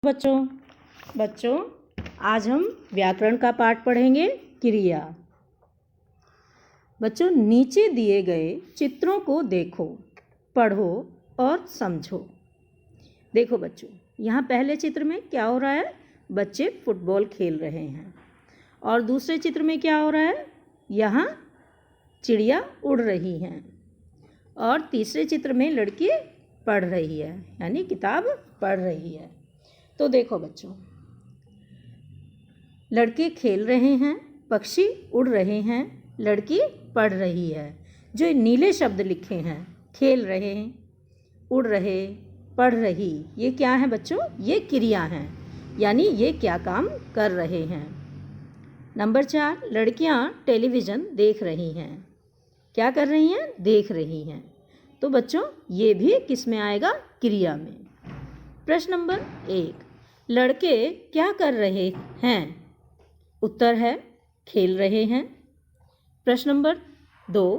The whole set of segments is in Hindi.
बच्चों बच्चों आज हम व्याकरण का पाठ पढ़ेंगे क्रिया। बच्चों नीचे दिए गए चित्रों को देखो, पढ़ो और समझो। देखो बच्चों, यहाँ पहले चित्र में क्या हो रहा है? बच्चे फुटबॉल खेल रहे हैं। और दूसरे चित्र में क्या हो रहा है? यहाँ चिड़िया उड़ रही हैं। और तीसरे चित्र में लड़की पढ़ रही है, यानी किताब पढ़ रही है। तो देखो बच्चों, लड़के खेल रहे हैं, पक्षी उड़ रहे हैं, लड़की पढ़ रही है। जो नीले शब्द लिखे हैं, खेल रहे, उड़ रहे, पढ़ रही, ये क्या है बच्चों? ये क्रिया हैं, यानी ये क्या काम कर रहे हैं। नंबर 4, लड़कियां टेलीविज़न देख रही हैं। क्या कर रही हैं? देख रही हैं। तो बच्चों ये भी किस में आएगा? क्रिया में। प्रश्न नंबर 1, लड़के क्या कर रहे हैं? उत्तर है खेल रहे हैं। प्रश्न नंबर 2,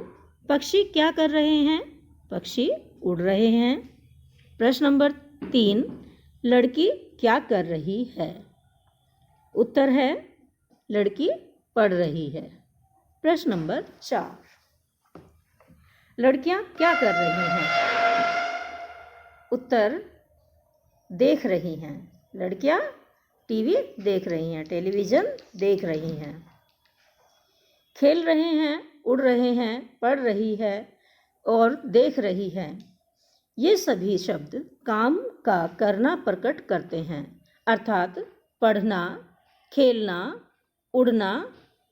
पक्षी क्या कर रहे हैं? पक्षी उड़ रहे हैं। प्रश्न नंबर 3, लड़की क्या कर रही है? उत्तर है लड़की पढ़ रही है। प्रश्न नंबर 4, लड़कियां क्या कर रही हैं? उत्तर देख रही हैं। लड़कियां टीवी देख रही हैं, टेलीविज़न देख रही हैं। खेल रहे हैं, उड़ रहे हैं, पढ़ रही है और देख रही है। ये सभी शब्द काम का करना प्रकट करते हैं, अर्थात पढ़ना, खेलना, उड़ना,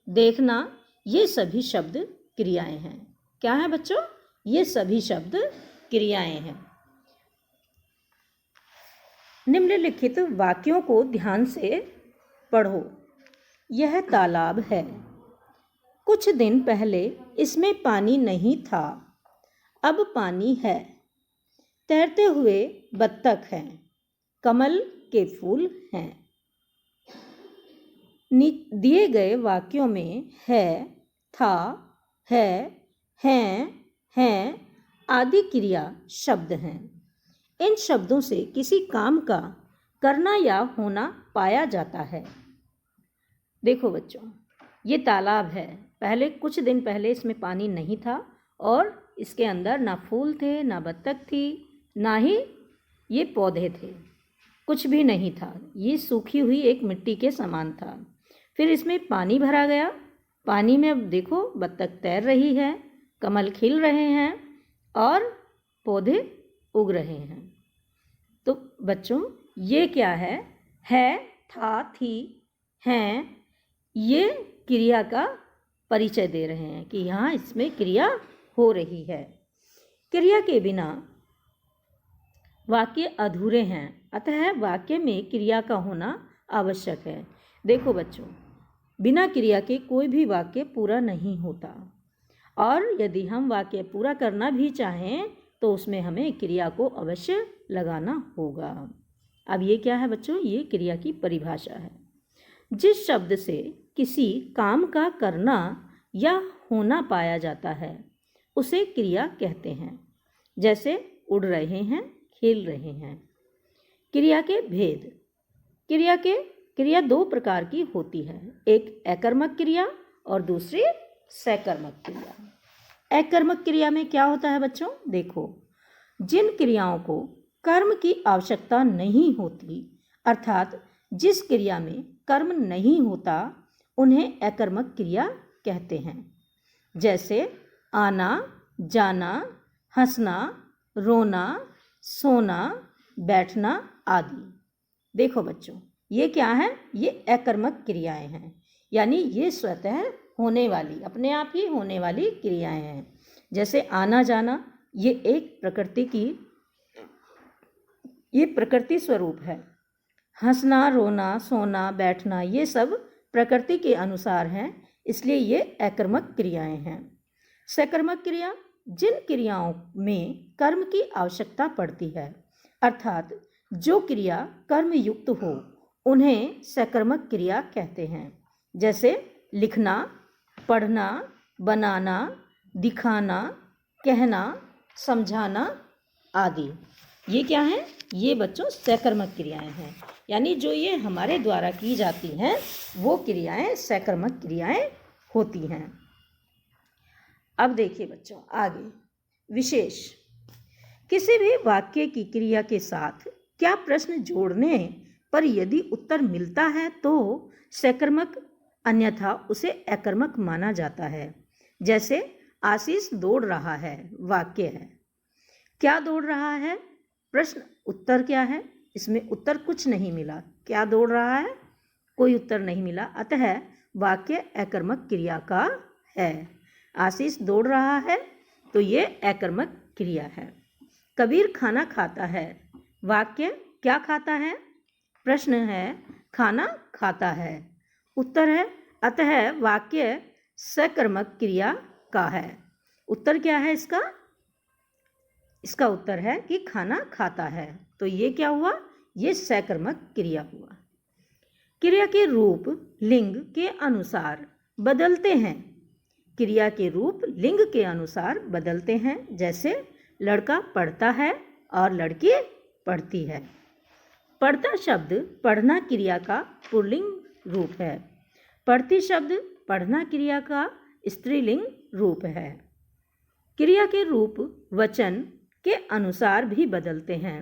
देखना, ये सभी शब्द क्रियाएं हैं। क्या है बच्चों? ये सभी शब्द क्रियाएं हैं। निम्नलिखित वाक्यों को ध्यान से पढ़ो। यह तालाब है। कुछ दिन पहले इसमें पानी नहीं था, अब पानी है। तैरते हुए बत्तख हैं, कमल के फूल हैं। दिए गए वाक्यों में है, था, है, हैं आदि क्रिया शब्द हैं। इन शब्दों से किसी काम का करना या होना पाया जाता है। देखो बच्चों, ये तालाब है। पहले कुछ दिन पहले इसमें पानी नहीं था और इसके अंदर ना फूल थे, ना बत्तख थी, ना ही ये पौधे थे, कुछ भी नहीं था। ये सूखी हुई एक मिट्टी के समान था। फिर इसमें पानी भरा गया। पानी में अब देखो बत्तख तैर रही है, कमल खिल रहे हैं और पौधे उग रहे हैं। तो बच्चों ये क्या है? था, थी, हैं, ये क्रिया का परिचय दे रहे हैं कि यहाँ इसमें क्रिया हो रही है। क्रिया के बिना वाक्य अधूरे हैं, अतः वाक्य में क्रिया का होना आवश्यक है। देखो बच्चों, बिना क्रिया के कोई भी वाक्य पूरा नहीं होता, और यदि हम वाक्य पूरा करना भी चाहें तो उसमें हमें क्रिया को अवश्य लगाना होगा। अब ये क्या है बच्चों? ये क्रिया की परिभाषा है। जिस शब्द से किसी काम का करना या होना पाया जाता है उसे क्रिया कहते हैं। जैसे उड़ रहे हैं, खेल रहे हैं। क्रिया के भेद। क्रिया 2 प्रकार की होती है, एक अकर्मक क्रिया और दूसरी सकर्मक क्रिया। अकर्मक क्रिया में क्या होता है बच्चों? देखो, जिन क्रियाओं को कर्म की आवश्यकता नहीं होती, अर्थात जिस क्रिया में कर्म नहीं होता, उन्हें अकर्मक क्रिया कहते हैं। जैसे आना, जाना, हंसना, रोना, सोना, बैठना आदि। देखो बच्चों, ये क्या है? ये अकर्मक क्रियाएं हैं, यानी ये स्वतः होने वाली, अपने आप ही होने वाली क्रियाएं हैं। जैसे आना जाना, ये एक प्रकृति स्वरूप है। हंसना, रोना, सोना, बैठना, ये सब प्रकृति के अनुसार हैं, इसलिए ये अकर्मक क्रियाएं हैं। सकर्मक क्रिया, जिन क्रियाओं में कर्म की आवश्यकता पड़ती है, अर्थात जो क्रिया कर्म युक्त हो, उन्हें सकर्मक क्रिया कहते हैं। जैसे लिखना, पढ़ना, बनाना, दिखाना, कहना, समझाना आदि। ये क्या है? ये बच्चों सकर्मक क्रियाएं हैं, यानी जो ये हमारे द्वारा की जाती हैं वो क्रियाएं सकर्मक क्रियाएं होती हैं। अब देखिए बच्चों आगे विशेष, किसी भी वाक्य की क्रिया के साथ क्या प्रश्न जोड़ने पर यदि उत्तर मिलता है तो सकर्मक, अन्यथा उसे अकर्मक माना जाता है। जैसे आशीष दौड़ रहा है, वाक्य है। क्या दौड़ रहा है? प्रश्न, उत्तर क्या है? इसमें उत्तर कुछ नहीं मिला। क्या दौड़ रहा है? कोई उत्तर नहीं मिला, अतः वाक्य अकर्मक क्रिया का है। आशीष दौड़ रहा है तो ये अकर्मक क्रिया है। कबीर खाना खाता है, वाक्य क्या खाता है? प्रश्न है खाना खाता है, उत्तर है, अतः वाक्य सकर्मक क्रिया का है। उत्तर क्या है इसका? इसका उत्तर है कि खाना खाता है, तो ये क्या हुआ? ये सकर्मक क्रिया हुआ। क्रिया के रूप लिंग के अनुसार बदलते हैं। क्रिया के रूप लिंग के अनुसार बदलते हैं। जैसे लड़का पढ़ता है और लड़की पढ़ती है। पढ़ता शब्द पढ़ना क्रिया का पुल्लिंग रूप है। पढ़ती शब्द पढ़ना क्रिया का स्त्रीलिंग रूप है। क्रिया के रूप वचन के अनुसार भी बदलते हैं।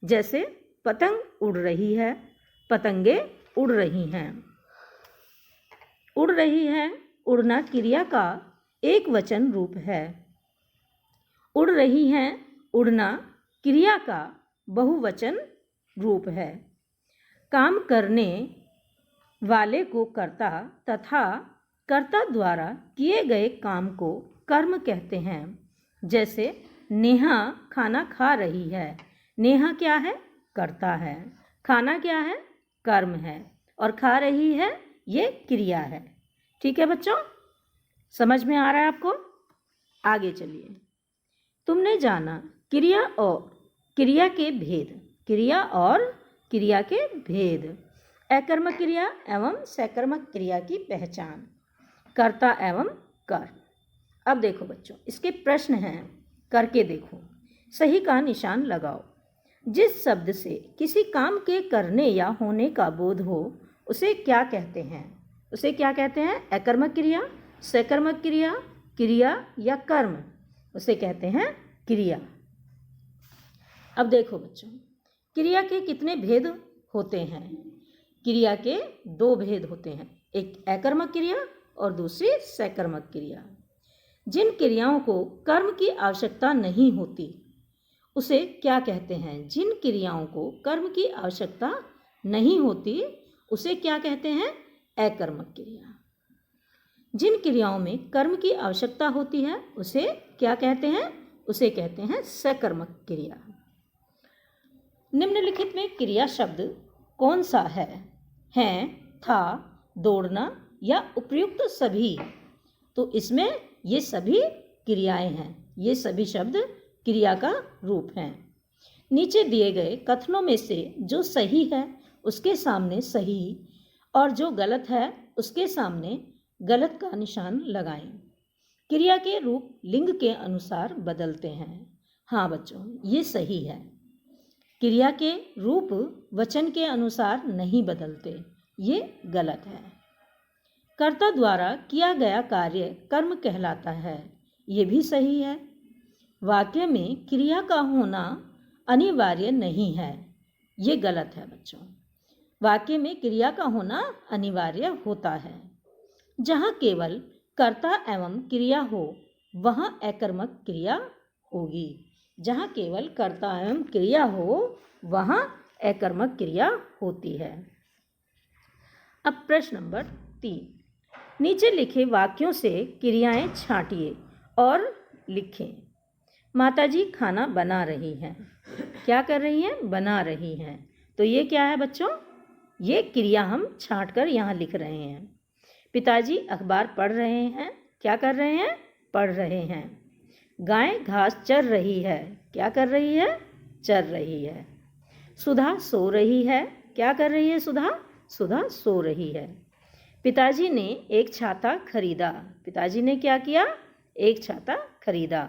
जैसे पतंग उड़ रही है, पतंगे उड़ रही हैं। उड़ रही है, उड़ना क्रिया का एक वचन रूप है। उड़ रही हैं, उड़ना क्रिया का बहुवचन रूप है। काम करने वाले को कर्ता तथा कर्ता द्वारा किए गए काम को कर्म कहते हैं। जैसे नेहा खाना खा रही है। नेहा क्या है? कर्ता है। खाना क्या है? कर्म है। और खा रही है ये क्रिया है। ठीक है बच्चों, समझ में आ रहा है आपको? आगे चलिए। तुमने जाना क्रिया और क्रिया के भेद। क्रिया और क्रिया के भेद। अकर्मक क्रिया एवं सकर्मक क्रिया की पहचान। कर्ता एवं कर। अब देखो बच्चों, इसके प्रश्न हैं, करके देखो, सही का निशान लगाओ। जिस शब्द से किसी काम के करने या होने का बोध हो उसे क्या कहते हैं? उसे क्या कहते हैं? अकर्मक क्रिया, सकर्मक क्रिया, क्रिया या कर्म? उसे कहते हैं क्रिया। अब देखो बच्चों, क्रिया के कितने भेद होते हैं? क्रिया के दो भेद होते हैं, एक अकर्मक क्रिया और दूसरी सकर्मक क्रिया। जिन क्रियाओं को कर्म की आवश्यकता नहीं होती उसे क्या कहते हैं? जिन क्रियाओं को कर्म की आवश्यकता नहीं होती उसे क्या कहते हैं? अकर्मक क्रिया। जिन क्रियाओं में कर्म की आवश्यकता होती है उसे क्या कहते हैं? उसे कहते हैं सकर्मक क्रिया। निम्नलिखित में क्रिया शब्द कौन सा है? हैं, था, दौड़ना या उपयुक्त सभी? तो इसमें ये सभी क्रियाएं हैं। ये सभी शब्द क्रिया का रूप हैं। नीचे दिए गए कथनों में से जो सही है उसके सामने सही और जो गलत है उसके सामने गलत का निशान लगाएं। क्रिया के रूप लिंग के अनुसार बदलते हैं। हाँ बच्चों, ये सही है। क्रिया के रूप वचन के अनुसार नहीं बदलते, ये गलत है। कर्ता द्वारा किया गया कार्य कर्म कहलाता है, ये भी सही है। वाक्य में क्रिया का होना अनिवार्य नहीं है, ये गलत है बच्चों। वाक्य में क्रिया का होना अनिवार्य होता है। जहाँ केवल कर्ता एवं क्रिया हो वहाँ अकर्मक क्रिया होगी। जहाँ केवल कर्ता एवं क्रिया हो वहाँ अकर्मक क्रिया होती है। अब प्रश्न नंबर 3, नीचे लिखे वाक्यों से क्रियाएं छांटिए और लिखें। माताजी खाना बना रही हैं। क्या कर रही हैं? बना रही हैं। तो ये क्या है बच्चों? ये क्रिया हम छांटकर यहाँ लिख रहे हैं। पिताजी अखबार पढ़ रहे हैं। क्या कर रहे हैं? पढ़ रहे हैं। गाय घास चर रही है। क्या कर रही है? चर रही है। सुधा सो रही है। क्या कर रही है सुधा? सुधा सो रही है। पिताजी ने एक छाता खरीदा। पिताजी ने क्या किया? एक छाता खरीदा।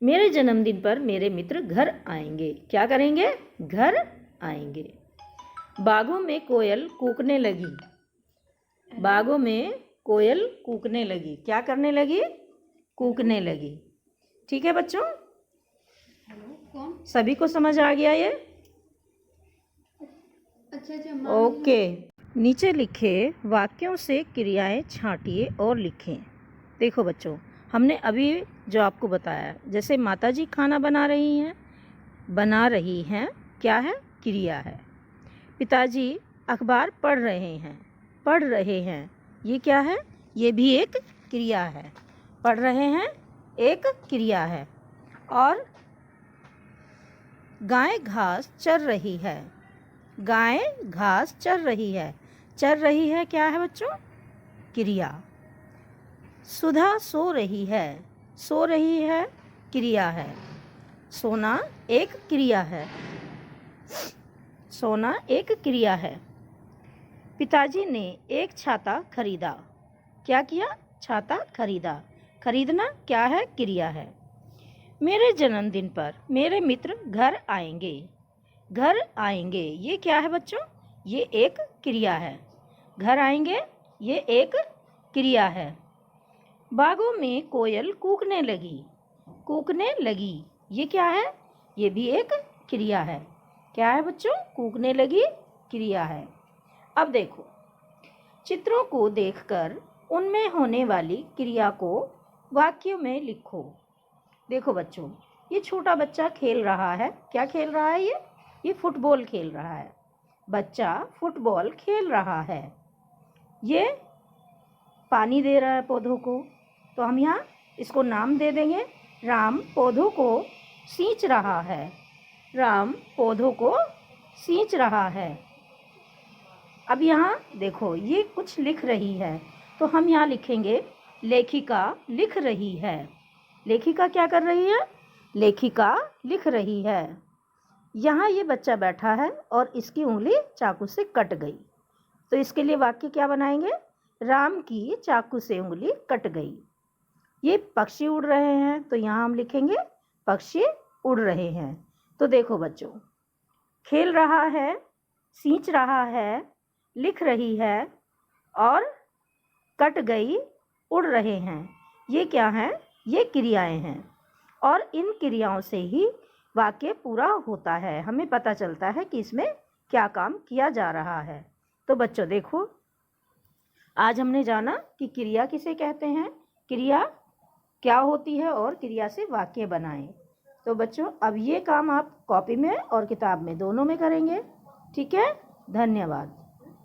मेरे जन्मदिन पर मेरे मित्र घर आएंगे। क्या करेंगे? घर आएंगे। बागों में कोयल कूकने लगी। बागों में कोयल कूकने लगी। क्या करने लगी? कूकने लगी। ठीक है बच्चों, सभी को समझ आ गया ये? अच्छा। ओके। नीचे लिखे वाक्यों से क्रियाएं छांटिए और लिखें। देखो बच्चों, हमने अभी जो आपको बताया, जैसे माताजी खाना बना रही हैं क्या है? क्रिया है। पिताजी अखबार पढ़ रहे हैं, ये क्या है? ये भी एक क्रिया है। पढ़ रहे हैं एक क्रिया है। और गाय घास चर रही है। गाय घास चर रही है। चर रही है क्या है बच्चों? क्रिया। सुधा सो रही है। सो रही है क्रिया है। सोना एक क्रिया है। सोना एक क्रिया है। पिताजी ने एक छाता खरीदा। क्या किया? छाता खरीदा। खरीदना क्या है? क्रिया है। मेरे जन्मदिन पर मेरे मित्र घर आएंगे। घर आएंगे ये क्या है बच्चों? ये एक क्रिया है। घर आएंगे ये एक क्रिया है। बागों में कोयल कूकने लगी। कूकने लगी ये क्या है? ये भी एक क्रिया है। क्या है बच्चों? कूकने लगी क्रिया है। अब देखो, चित्रों को देखकर उनमें होने वाली क्रिया को वाक्यों में लिखो। देखो बच्चों, ये छोटा बच्चा खेल रहा है। क्या खेल रहा है? ये फुटबॉल खेल रहा है। बच्चा फुटबॉल खेल रहा है। ये पानी दे रहा है पौधों को, तो हम यहाँ इसको नाम दे देंगे। राम पौधों को सींच रहा है। राम पौधों को सींच रहा है। अब यहाँ देखो, ये कुछ लिख रही है, तो हम यहाँ लिखेंगे लेखिका लिख रही है। लेखिका क्या कर रही है? लेखिका लिख रही है। यहाँ ये बच्चा बैठा है और इसकी उंगली चाकू से कट गई, तो इसके लिए वाक्य क्या बनाएंगे? राम की चाकू से उंगली कट गई। ये पक्षी उड़ रहे हैं, तो यहाँ हम लिखेंगे पक्षी उड़ रहे हैं। तो देखो बच्चों, खेल रहा है, सींच रहा है, लिख रही है और कट गई, उड़ रहे हैं। ये क्या है? ये क्रियाएं हैं। और इन क्रियाओं से ही वाक्य पूरा होता है। हमें पता चलता है कि इसमें क्या काम किया जा रहा है। तो बच्चों देखो, आज हमने जाना कि क्रिया किसे कहते हैं, क्रिया क्या होती है और क्रिया से वाक्य बनाएं। तो बच्चों, अब ये काम आप कॉपी में और किताब में दोनों में करेंगे। ठीक है? धन्यवाद।